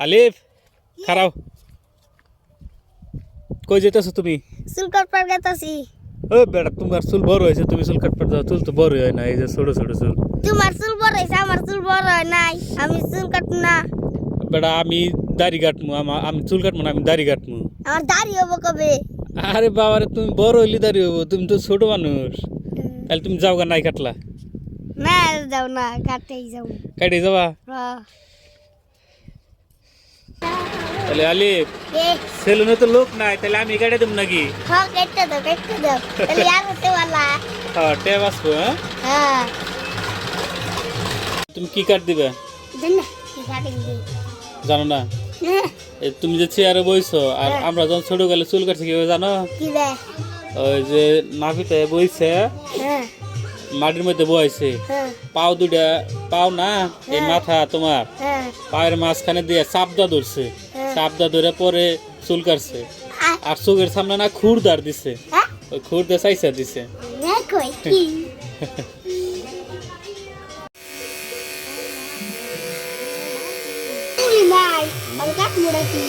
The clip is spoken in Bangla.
আলিফ খারাও কই যেতেছো তুমি? চুল কাটবার গেতাছি। ও বেটা তোমার চুল বড় হয়েছে, তুমি চুল কাটবার যাও, চুল তো বড় হয় না, এই যে ছোট ছোট চুল। তোমার চুল বড় হয়েছে, আমার চুল বড় হয় নাই, আমি চুল কাটবো না। বেটা আমি দাড়ি কাটমু, আমি চুল কাটবো না, আমি দাড়ি কাটমু। আমার দাড়ি হবো কবে? আরে বাবারে তুমি বড় হইলে দাড়ি হবো, তুমি তো ছোট মানুষ। তাহলে তুমি যাও গা নাই কাটলা? না যাও না, কাটেই যাও। কাটে যাবা? হ্যাঁ। তাহলে আলিফ এ সেলুনে তো লোক নাই, তাহলে আমি কাটে দেব নাকি? হ্যাঁ কেটে দাও কেটে দাও, তাহলে আর হতে পারলা। হ্যাঁ ট্যাব আসবো। হ্যাঁ হ্যাঁ তুমি কি কাট দিবে দেন না, কি কাটিং দি জানো না? এই তুমি যে চেয়ারে বইছো, আর হ্যাঁ। আমরা যখন ছোট গেলে চুল কাটছি কিভাবে জানো? কি রে? ওই যে নাভিতে বইছে, হ্যাঁ মাটির মধ্যে বইছে, হ্যাঁ পাও দুইটা, পাও না এই হ্যাঁ। মাথা তোমার হ্যাঁ পায়ের মাঝখানে দিয়ে চাপদা ধরছে, হ্যাঁ। চাপদা ধরে পরে চুল কাটছে। আ- আর চোখের সামনে না খুরদার দিছে, হ্যাঁ ওই খুরদে চাইসা দিছে। দেখো কি তুই নাই, আমি কাটবো নাকি?